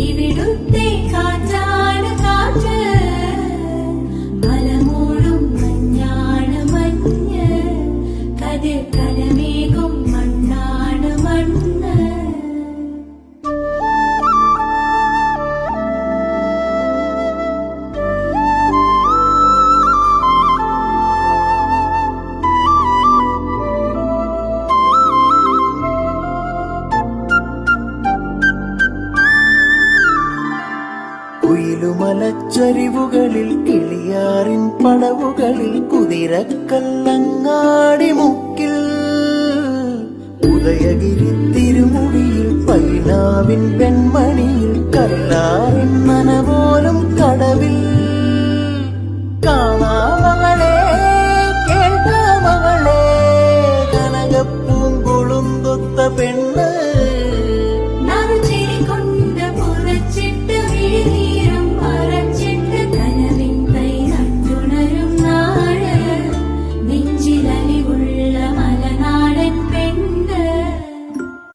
ഇവിടുത്തെ കാറ്റാണ് കാറ്റ്, മലമൂടും മഞ്ഞാണ് മഞ്ഞ്, കതിർ കലമേകും മണ്ണാണ് മണ്ണ്. കുയിലുമലച്ചരിവുകളിൽ കിളിയാറിൻ പടവുകളിൽ കുതിരക്കല്ലങ്ങാടി മുക്കിൽ, ഉദയഗിരി തിരുമുടിയിൽ പൈനാവിൻ പെൺമണിയിൽ കല്ലാറിൻ